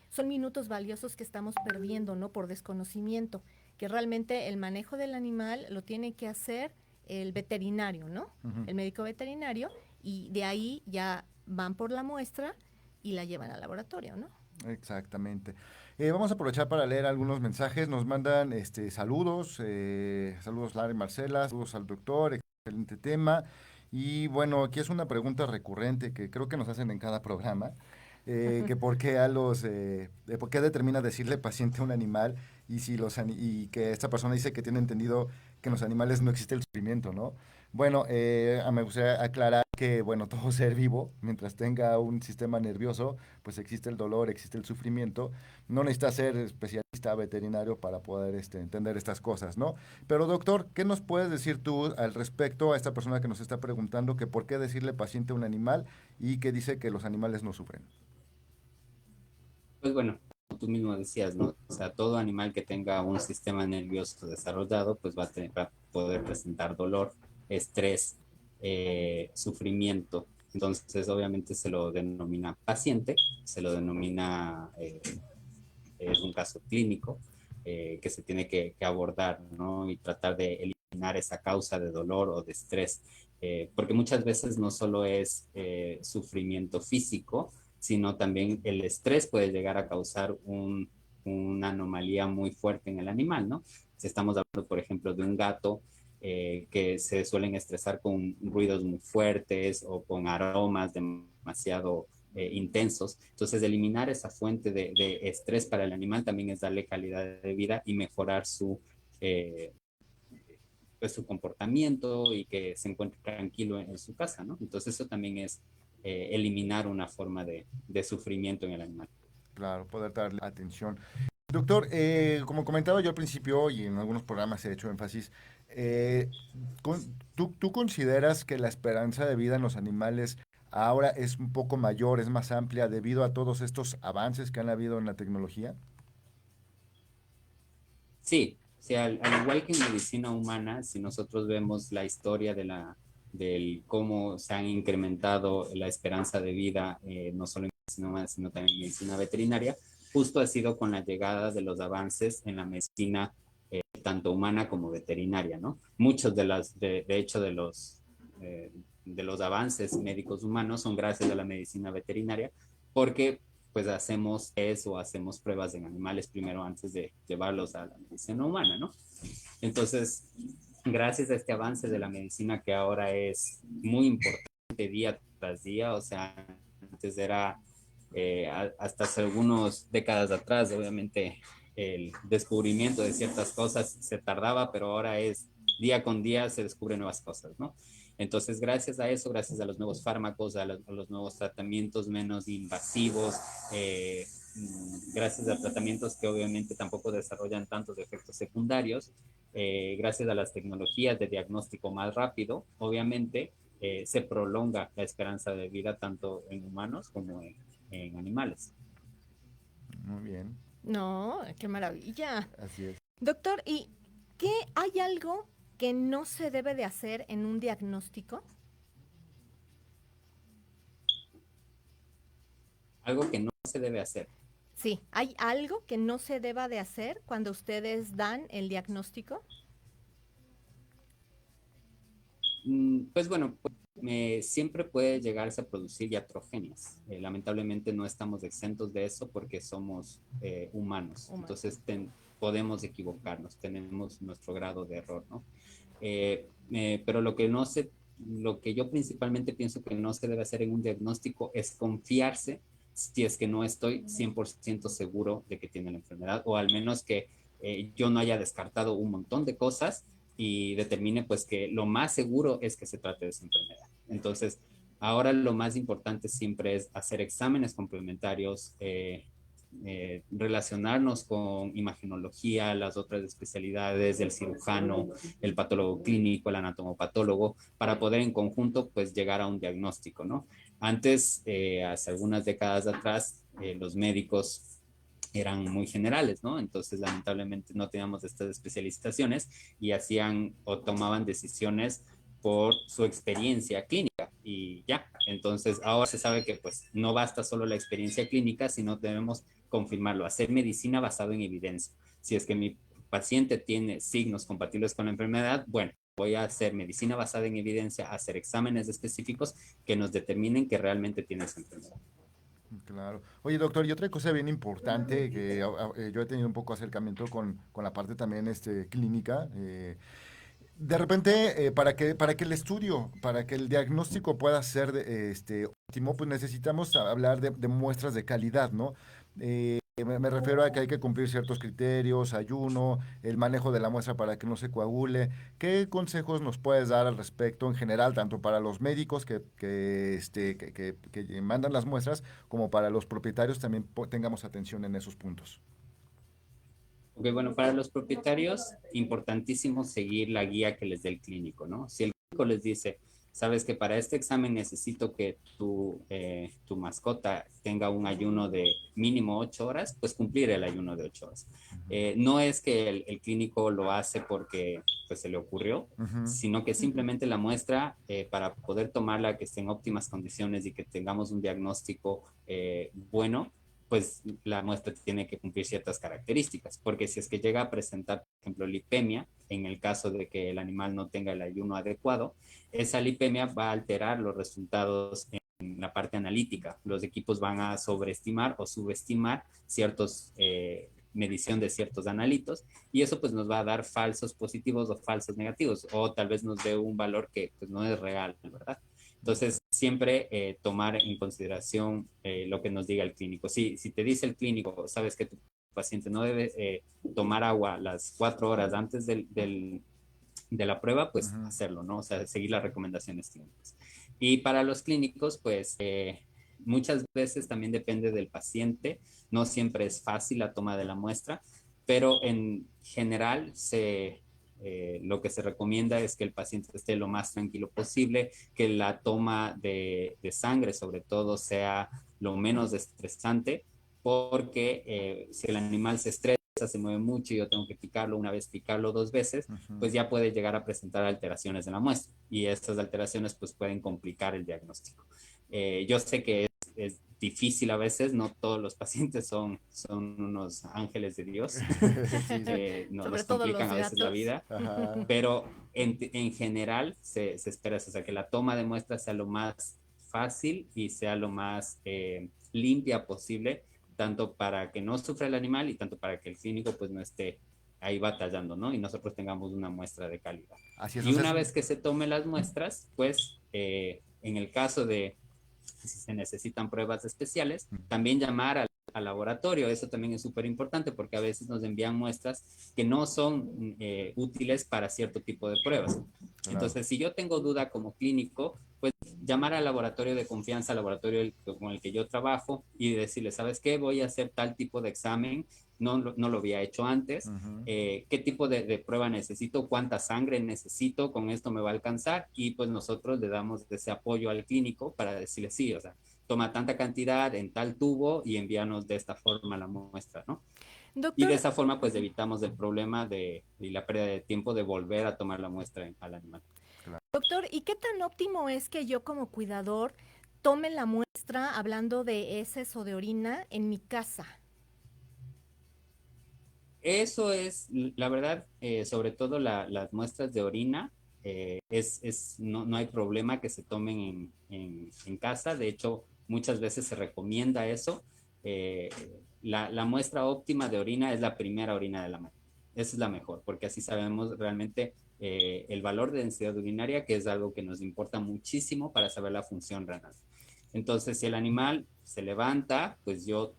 son minutos valiosos que estamos perdiendo, ¿no? Por desconocimiento, que realmente el manejo del animal lo tiene que hacer el veterinario, ¿no? El médico veterinario, y de ahí ya van por la muestra y la llevan al laboratorio, ¿no? Exactamente. Vamos a aprovechar para leer algunos mensajes. Nos mandan saludos, saludos Lara y Marcela, saludos al doctor, excelente tema. Y bueno, aquí es una pregunta recurrente que creo que nos hacen en cada programa. Que por qué por qué determina decirle paciente a un animal y y que esta persona dice que tiene entendido que en los animales no existe el sufrimiento, ¿no? Bueno, me gustaría aclarar que, bueno, todo ser vivo, mientras tenga un sistema nervioso, pues existe el dolor, existe el sufrimiento. No necesita ser especialista veterinario para poder entender estas cosas, ¿no? Pero doctor, ¿qué nos puedes decir tú al respecto a esta persona que nos está preguntando que por qué decirle paciente a un animal y que dice que los animales no sufren? Pues bueno, como tú mismo decías, ¿no? O sea, todo animal que tenga un sistema nervioso desarrollado, pues va a poder presentar dolor, estrés, sufrimiento. Entonces, obviamente se lo denomina paciente, se lo denomina, es un caso clínico que se tiene que abordar, ¿no? Y tratar de eliminar esa causa de dolor o de estrés, porque muchas veces no solo es sufrimiento físico, sino también el estrés puede llegar a causar una anomalía muy fuerte en el animal, ¿no? Si estamos hablando, por ejemplo, de un gato que se suelen estresar con ruidos muy fuertes o con aromas demasiado intensos, entonces eliminar esa fuente de estrés para el animal también es darle calidad de vida y mejorar pues, su comportamiento y que se encuentre tranquilo en su casa, ¿no? Entonces eso también es eliminar una forma de sufrimiento en el animal. Claro, poder darle atención. Doctor, como comentaba yo al principio y en algunos programas he hecho énfasis, ¿tú consideras que la esperanza de vida en los animales ahora es un poco mayor, es más amplia debido a todos estos avances que han habido en la tecnología? Sí, sí, al igual que en medicina humana, si nosotros vemos la historia del cómo se han incrementado la esperanza de vida, no solo en medicina humana, sino también en medicina veterinaria, justo ha sido con la llegada de los avances en la medicina, tanto humana como veterinaria, ¿no? Muchos de hecho, de los avances médicos humanos son gracias a la medicina veterinaria, porque pues hacemos eso, hacemos pruebas en animales primero antes de llevarlos a la medicina humana, ¿no? Entonces, gracias a este avance de la medicina que ahora es muy importante día tras día, o sea, antes era hasta hace algunas décadas atrás, obviamente el descubrimiento de ciertas cosas se tardaba, pero ahora es día con día se descubren nuevas cosas, ¿no? Entonces, gracias a eso, gracias a los nuevos fármacos, a los nuevos tratamientos menos invasivos, gracias a tratamientos que obviamente tampoco desarrollan tantos efectos secundarios, gracias a las tecnologías de diagnóstico más rápido, obviamente se prolonga la esperanza de vida tanto en humanos como en animales. Muy bien. No, qué maravilla. Así es. Doctor, ¿y qué hay algo que no se debe de hacer en un diagnóstico? Algo que no se debe hacer. Sí, ¿hay algo que no se deba de hacer cuando ustedes dan el diagnóstico? Pues bueno, siempre puede llegarse a producir iatrogenias. Lamentablemente no estamos exentos de eso porque somos humanos. Entonces podemos equivocarnos, tenemos nuestro grado de error, ¿no? Pero lo que yo principalmente pienso que no se debe hacer en un diagnóstico es confiarse si es que no estoy 100% seguro de que tiene la enfermedad, o al menos que yo no haya descartado un montón de cosas y determine pues que lo más seguro es que se trate de esa enfermedad. Entonces, ahora lo más importante siempre es hacer exámenes complementarios, relacionarnos con imagenología, las otras especialidades, el cirujano, el patólogo clínico, el anatomopatólogo, para poder en conjunto pues llegar a un diagnóstico, ¿no? Antes, hace algunas décadas atrás, los médicos eran muy generales, ¿no? Entonces, lamentablemente no teníamos estas especializaciones y hacían o tomaban decisiones por su experiencia clínica y ya. Entonces, ahora se sabe que pues no basta solo la experiencia clínica, sino debemos confirmarlo, hacer medicina basada en evidencia. Si es que mi paciente tiene signos compatibles con la enfermedad, bueno, voy a hacer medicina basada en evidencia, hacer exámenes específicos que nos determinen que realmente tiene esa enfermedad. Claro. Oye, doctor, y otra cosa bien importante que yo he tenido un poco acercamiento con la parte también clínica. De repente, para que el estudio, para que el diagnóstico pueda ser óptimo, pues necesitamos hablar de muestras de calidad, ¿no? Me refiero a que hay que cumplir ciertos criterios, ayuno, el manejo de la muestra para que no se coagule. ¿Qué consejos nos puedes dar al respecto en general, tanto para los médicos que mandan las muestras, como para los propietarios también tengamos atención en esos puntos? Ok, bueno, para los propietarios, importantísimo seguir la guía que les dé el clínico, ¿no? Si el clínico les dice, sabes que para este examen necesito que tu mascota tenga un ayuno de mínimo 8 horas, pues cumplir el ayuno de 8 horas. No es que el clínico lo hace porque pues, se le ocurrió, sino que simplemente la muestra, para poder tomarla que esté en óptimas condiciones y que tengamos un diagnóstico bueno, pues la muestra tiene que cumplir ciertas características, porque si es que llega a presentar, por ejemplo, lipemia, en el caso de que el animal no tenga el ayuno adecuado, esa lipemia va a alterar los resultados en la parte analítica. Los equipos van a sobreestimar o subestimar medición de ciertos analitos, y eso pues nos va a dar falsos positivos o falsos negativos, o tal vez nos dé un valor que pues no es real, ¿verdad? Entonces, siempre tomar en consideración lo que nos diga el clínico. Si te dice el clínico, sabes que tu paciente no debe tomar agua las 4 horas antes de la prueba, pues hacerlo, ¿no? O sea, seguir las recomendaciones clínicas. Y para los clínicos, pues muchas veces también depende del paciente. No siempre es fácil la toma de la muestra, pero en general lo que se recomienda es que el paciente esté lo más tranquilo posible, que la toma de sangre sobre todo sea lo menos estresante, porque si el animal se estresa cabeza se mueve mucho y yo tengo que picarlo una vez, picarlo 2 veces, pues ya puede llegar a presentar alteraciones en la muestra y estas alteraciones pues pueden complicar el diagnóstico. Yo sé que es difícil a veces, no todos los pacientes son unos ángeles de Dios, nos complican a veces la vida, pero en general se espera eso, o sea, que la toma de muestras sea lo más fácil y sea lo más limpia posible, tanto para que no sufra el animal y tanto para que el clínico pues no esté ahí batallando, ¿no? Y nosotros tengamos una muestra de calidad. Así es, y una vez que se tome las muestras, pues en el caso de si se necesitan pruebas especiales, también llamar al laboratorio. Eso también es súper importante porque a veces nos envían muestras que no son útiles para cierto tipo de pruebas. Entonces, si yo tengo duda como clínico, pues llamar al laboratorio de confianza, al laboratorio con el que yo trabajo y decirle, ¿sabes qué? Voy a hacer tal tipo de examen, no lo había hecho antes, qué tipo de prueba necesito, cuánta sangre necesito, con esto me va a alcanzar, y pues nosotros le damos ese apoyo al clínico para decirle sí, o sea, toma tanta cantidad en tal tubo y envíanos de esta forma la muestra, ¿no? Doctor, y de esa forma pues evitamos el problema y la pérdida de tiempo de volver a tomar la muestra al animal. Doctor, ¿y qué tan óptimo es que yo como cuidador tome la muestra, hablando de heces o de orina, en mi casa? Eso es, la verdad, sobre todo las muestras de orina, no hay problema que se tomen en casa. De hecho, muchas veces se recomienda eso. La muestra óptima de orina es la primera orina de la mañana. Esa es la mejor, porque así sabemos realmente el valor de densidad urinaria, que es algo que nos importa muchísimo para saber la función renal. Entonces, si el animal se levanta, pues yo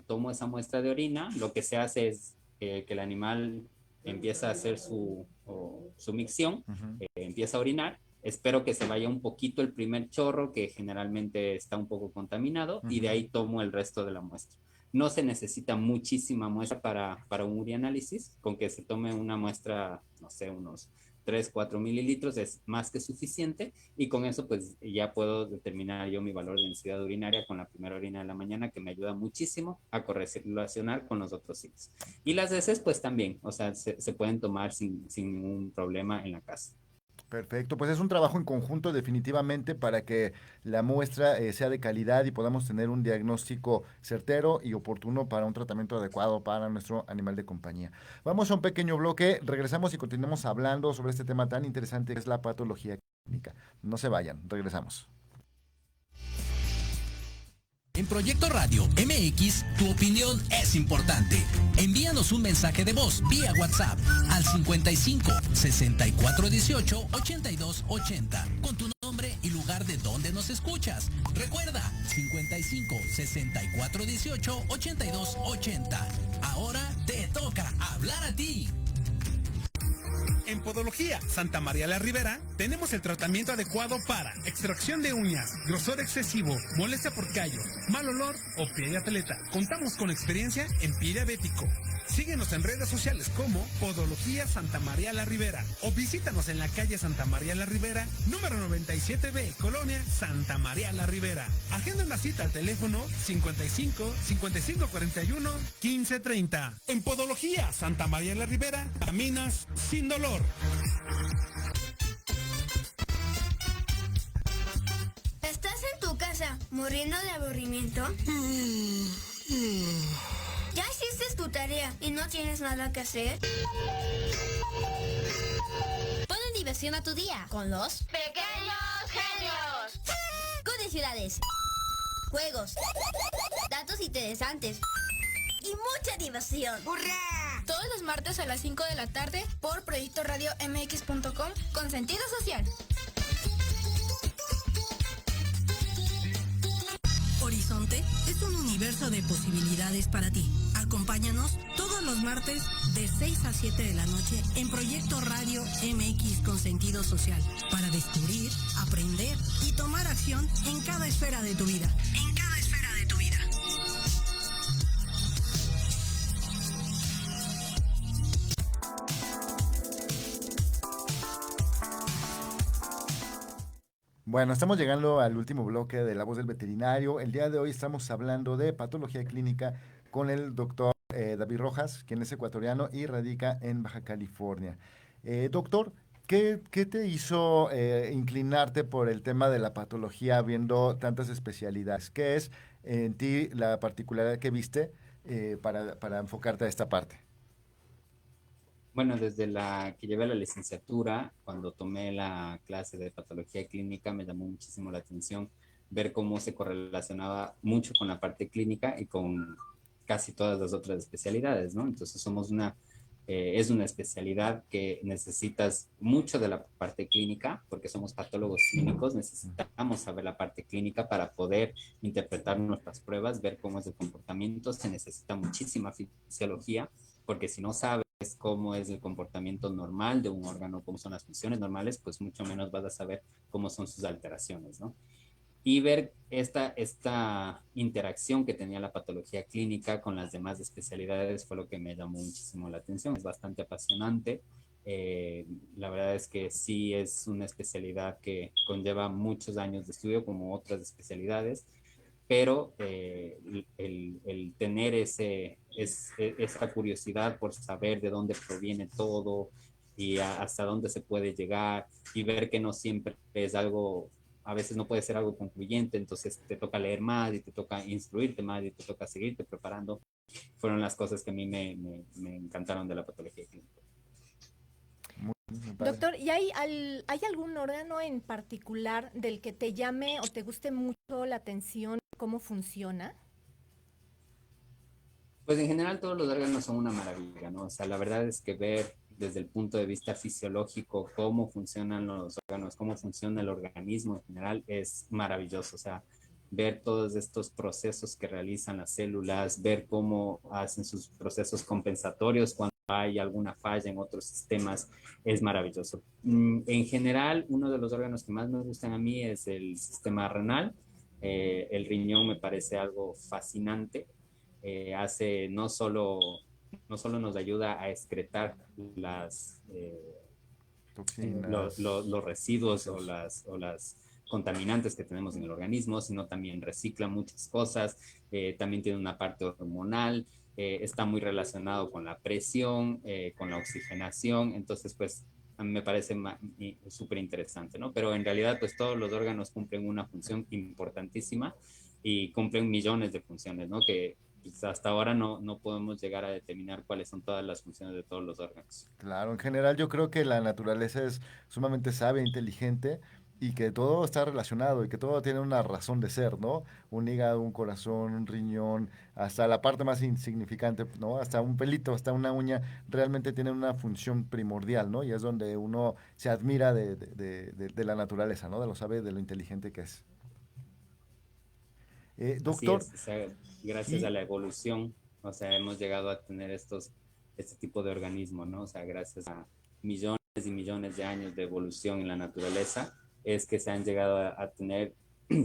tomo esa muestra de orina. Lo que se hace es que el animal empieza a hacer su micción, empieza a orinar. Espero que se vaya un poquito el primer chorro, que generalmente está un poco contaminado, y de ahí tomo el resto de la muestra. No se necesita muchísima muestra para un urianálisis. Con que se tome una muestra, no sé, unos 3-4 mililitros es más que suficiente, y con eso pues ya puedo determinar yo mi valor de densidad urinaria con la primera orina de la mañana, que me ayuda muchísimo a correlacionar con los otros signos. Y las heces pues también, o sea, se pueden tomar sin ningún problema en la casa. Perfecto, pues es un trabajo en conjunto definitivamente para que la muestra sea de calidad y podamos tener un diagnóstico certero y oportuno para un tratamiento adecuado para nuestro animal de compañía. Vamos a un pequeño bloque, regresamos y continuamos hablando sobre este tema tan interesante que es la patología clínica. No se vayan, regresamos. En Proyecto Radio MX, tu opinión es importante. Envíanos un mensaje de voz vía WhatsApp al 55 64 18 82 80 con tu nombre y lugar de donde nos escuchas. Recuerda, 55 64 18 82 80. Ahora te toca hablar a ti. En Podología Santa María la Ribera tenemos el tratamiento adecuado para extracción de uñas, grosor excesivo, molestia por callo, mal olor o pie de atleta. Contamos con experiencia en pie diabético. Síguenos en redes sociales como Podología Santa María la Ribera o visítanos en la calle Santa María la Ribera, número 97B, Colonia Santa María la Ribera. Agenda una cita al teléfono 55 55 41 15 30. En Podología Santa María la Ribera, caminas sin dolor. ¿Estás en tu casa muriendo de aburrimiento? ¿Ya hiciste tu tarea y no tienes nada que hacer? Ponle diversión a tu día con los Pequeños Genios. Curiosidades, juegos, datos interesantes y mucha diversión. ¡Hurra! Todos los martes a las 5 de la tarde por Proyecto Radio MX.com con sentido social. Horizonte es un universo de posibilidades para ti. Acompáñanos todos los martes de 6 a 7 de la noche en Proyecto Radio MX con sentido social para descubrir, aprender y tomar acción en cada esfera de tu vida. En cada esfera de tu vida. Bueno, estamos llegando al último bloque de La Voz del Veterinario. El día de hoy estamos hablando de patología clínica con el doctor David Rojas, quien es ecuatoriano y radica en Baja California. Doctor, ¿qué te hizo inclinarte por el tema de la patología viendo tantas especialidades? ¿Qué es en ti la particularidad que viste para enfocarte a esta parte? Bueno, desde la que llevé la licenciatura, cuando tomé la clase de patología clínica, me llamó muchísimo la atención ver cómo se correlacionaba mucho con la parte clínica y con casi todas las otras especialidades, ¿no? Entonces es una especialidad que necesitas mucho de la parte clínica, porque somos patólogos clínicos, necesitamos saber la parte clínica para poder interpretar nuestras pruebas, ver cómo es el comportamiento, se necesita muchísima fisiología, porque si no sabes cómo es el comportamiento normal de un órgano, cómo son las funciones normales, pues mucho menos vas a saber cómo son sus alteraciones, ¿no? Y ver esta interacción que tenía la patología clínica con las demás especialidades fue lo que me llamó muchísimo la atención. Es bastante apasionante. La verdad es que sí es una especialidad que conlleva muchos años de estudio como otras especialidades, pero el tener esa curiosidad por saber de dónde proviene todo y hasta dónde se puede llegar y ver que no siempre es algo, a veces no puede ser algo concluyente, entonces te toca leer más y te toca instruirte más y te toca seguirte preparando, fueron las cosas que a mí me encantaron de la patología clínica. Doctor, ¿y hay algún órgano en particular del que te llame o te guste mucho la atención, cómo funciona? Pues en general todos los órganos son una maravilla, ¿no? O sea, la verdad es que ver desde el punto de vista fisiológico cómo funcionan los órganos, cómo funciona el organismo en general es maravilloso. O sea, ver todos estos procesos que realizan las células, ver cómo hacen sus procesos compensatorios cuando hay alguna falla en otros sistemas, es maravilloso. En general, uno de los órganos que más me gustan a mí es el sistema renal. El riñón me parece algo fascinante. Hace no solo nos ayuda a excretar los residuos o las contaminantes que tenemos en el organismo, sino también recicla muchas cosas, también tiene una parte hormonal, está muy relacionado con la presión, con la oxigenación, entonces pues a mí me parece súper interesante, ¿no? Pero en realidad pues todos los órganos cumplen una función importantísima y cumplen millones de funciones, ¿no? Que pues, hasta ahora no podemos llegar a determinar cuáles son todas las funciones de todos los órganos. Claro, en general yo creo que la naturaleza es sumamente sabia, inteligente y que todo está relacionado y que todo tiene una razón de ser, ¿no? Un hígado, un corazón, un riñón, hasta la parte más insignificante, ¿no? Hasta un pelito, hasta una uña, realmente tienen una función primordial, ¿no? Y es donde uno se admira de la naturaleza, ¿no? De lo sabe, de lo inteligente que es. Doctor. Así es, o sea, gracias a la evolución, o sea, hemos llegado a tener este tipo de organismos, ¿no? O sea, gracias a millones y millones de años de evolución en la naturaleza, es que se han llegado a tener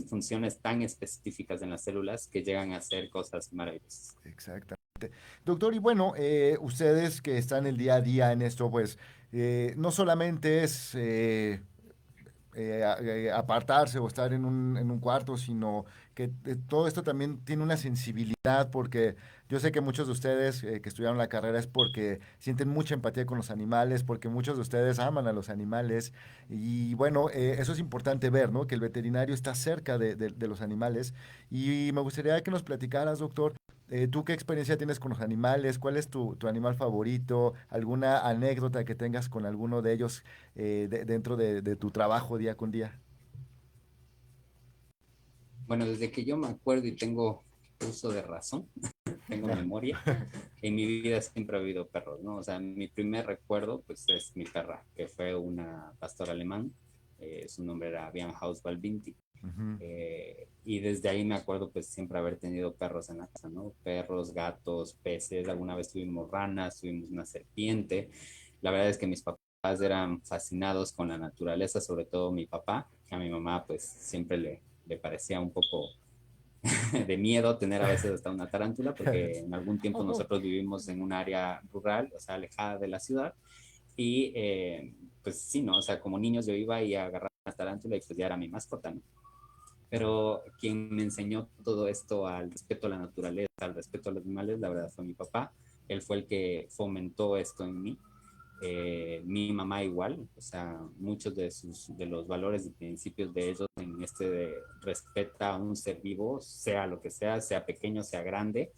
funciones tan específicas en las células que llegan a hacer cosas maravillosas. Exactamente. Doctor, y bueno, ustedes que están el día a día en esto, pues no solamente es apartarse o estar en un cuarto, sino que todo esto también tiene una sensibilidad, porque yo sé que muchos de ustedes que estudiaron la carrera es porque sienten mucha empatía con los animales, porque muchos de ustedes aman a los animales, y bueno, eso es importante ver, ¿no? Que el veterinario está cerca de los animales, y me gustaría que nos platicaras, doctor, ¿tú qué experiencia tienes con los animales? ¿Cuál es tu animal favorito? ¿Alguna anécdota que tengas con alguno de ellos dentro de tu trabajo día con día? Bueno, desde que yo me acuerdo y tengo uso de razón, tengo memoria, en mi vida siempre ha habido perros, ¿no? O sea, mi primer recuerdo, pues, es mi perra, que fue una pastor alemán, su nombre era Bienhaus Balbinti. Y desde ahí me acuerdo pues siempre haber tenido perros en la casa, ¿no? Perros, gatos, peces, alguna vez tuvimos ranas, tuvimos una serpiente. La verdad es que mis papás eran fascinados con la naturaleza, sobre todo mi papá. A mi mamá pues siempre le parecía un poco de miedo tener a veces hasta una tarántula, porque en algún tiempo nosotros vivimos en un área rural, o sea, alejada de la ciudad. Y pues sí, ¿no? O sea, como niños yo iba y agarraba una tarántula y pues ya era mi mascota, ¿no? Pero quien me enseñó todo esto al respeto a la naturaleza, al respeto a los animales, la verdad fue mi papá. Él fue el que fomentó esto en mí. Mi mamá igual, o sea, muchos de los valores y principios de ellos en de respeta a un ser vivo, sea lo que sea pequeño, sea grande,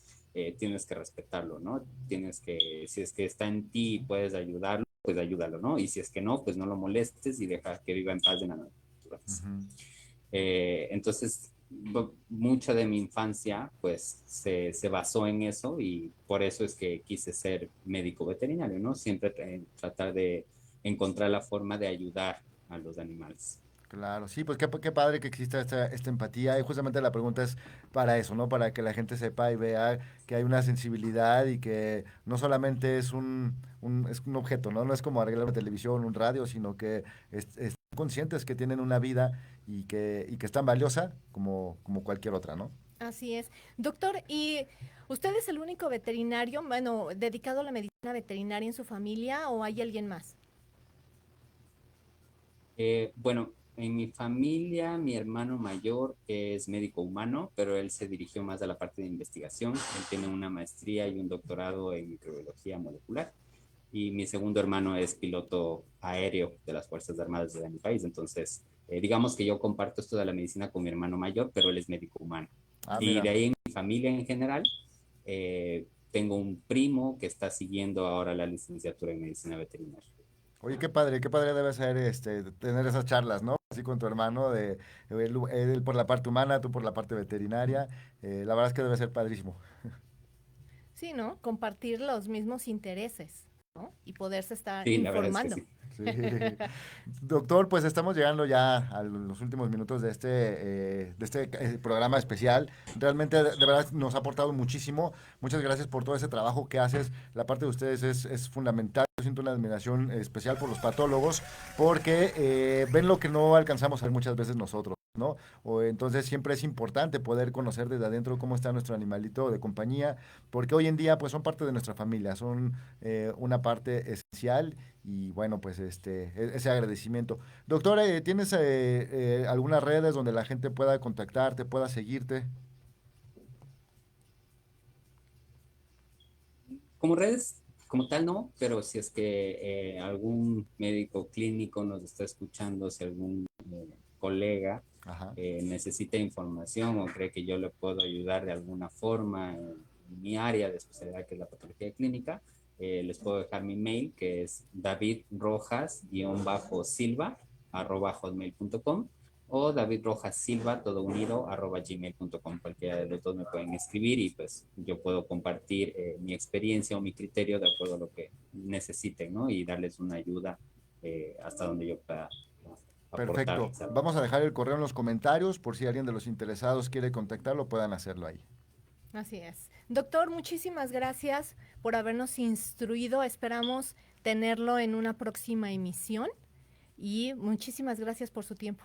tienes que respetarlo, ¿no? Tienes que, si es que está en ti y puedes ayudarlo, pues ayúdalo, ¿no? Y si es que no, pues no lo molestes y deja que viva en paz de la naturaleza. Entonces, mucha de mi infancia pues se basó en eso y por eso es que quise ser médico veterinario, ¿no? Siempre tratar de encontrar la forma de ayudar a los animales. Claro, sí, pues qué padre que exista esta empatía y justamente la pregunta es para eso, ¿no? Para que la gente sepa y vea que hay una sensibilidad y que no solamente es un objeto, ¿no? No es como arreglar una televisión, un radio, sino que están conscientes que tienen una vida y que es tan valiosa como cualquier otra, ¿no? Así es. Doctor, ¿y usted es el único veterinario, bueno, dedicado a la medicina veterinaria en su familia o hay alguien más? Bueno, en mi familia, mi hermano mayor es médico humano, pero él se dirigió más a la parte de investigación. Él tiene una maestría y un doctorado en microbiología molecular. Y mi segundo hermano es piloto aéreo de las Fuerzas Armadas de mi país. Entonces, digamos que yo comparto esto de la medicina con mi hermano mayor, pero él es médico humano. Y de ahí en mi familia en general, tengo un primo que está siguiendo ahora la licenciatura en medicina veterinaria. Oye, qué padre debe ser tener esas charlas, ¿no? Así con tu hermano, él por la parte humana, tú por la parte veterinaria. La verdad es que debe ser padrísimo. Sí, ¿no? Compartir los mismos intereses, ¿no? Y poderse estar sí, informando. Sí. Sí. Doctor, pues estamos llegando ya a los últimos minutos de este programa especial. Realmente, de verdad, nos ha aportado muchísimo. Muchas gracias por todo ese trabajo que haces. La parte de ustedes es fundamental. Yo siento una admiración especial por los patólogos porque ven lo que no alcanzamos a ver muchas veces nosotros, ¿no? Entonces siempre es importante poder conocer desde adentro cómo está nuestro animalito de compañía, porque hoy en día pues son parte de nuestra familia, son una parte esencial y bueno, pues ese agradecimiento. Doctora, ¿tienes algunas redes donde la gente pueda contactarte, pueda seguirte? Como redes, como tal no, pero si es que algún médico clínico nos está escuchando, si algún colega necesita información o cree que yo le puedo ayudar de alguna forma en mi área de especialidad, que es la patología clínica, les puedo dejar mi mail, que es davidrojas-silva@hotmail.com o davidrojasilva todo unido @gmail.com. Cualquiera de los dos me pueden escribir y pues yo puedo compartir mi experiencia o mi criterio de acuerdo a lo que necesiten, ¿no? Y darles una ayuda hasta donde yo pueda. Perfecto. Vamos a dejar el correo en los comentarios por si alguien de los interesados quiere contactarlo, puedan hacerlo ahí. Así es. Doctor, muchísimas gracias por habernos instruido. Esperamos tenerlo en una próxima emisión y muchísimas gracias por su tiempo.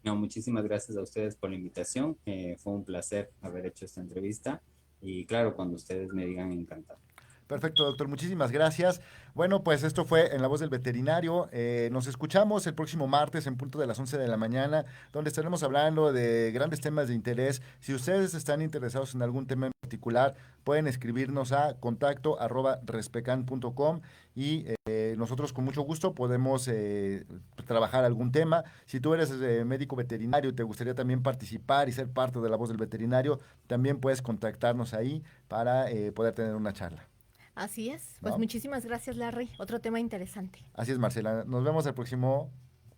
No, muchísimas gracias a ustedes por la invitación. Fue un placer haber hecho esta entrevista y claro, cuando ustedes me digan, encantado. Perfecto, doctor. Muchísimas gracias. Bueno, pues esto fue En la Voz del Veterinario. Nos escuchamos el próximo martes en punto de las 11 de la mañana, donde estaremos hablando de grandes temas de interés. Si ustedes están interesados en algún tema en particular, pueden escribirnos a contacto@respecan.com y nosotros con mucho gusto podemos trabajar algún tema. Si tú eres médico veterinario y te gustaría también participar y ser parte de La Voz del Veterinario, también puedes contactarnos ahí para poder tener una charla. Así es. Pues muchísimas gracias, Larry. Otro tema interesante. Así es, Marcela. Nos vemos el próximo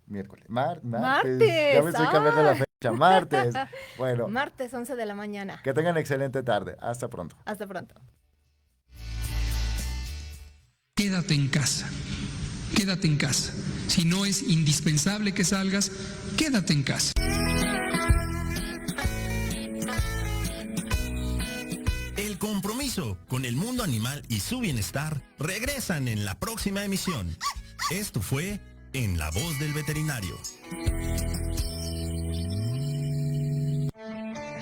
miércoles. Martes. Ya me estoy cambiando la fecha. Martes. Bueno. Martes, 11 de la mañana. Que tengan excelente tarde. Hasta pronto. Hasta pronto. Quédate en casa. Quédate en casa. Si no es indispensable que salgas, quédate en casa. El compromiso con el mundo animal y su bienestar regresan en la próxima emisión. Esto fue En la Voz del Veterinario.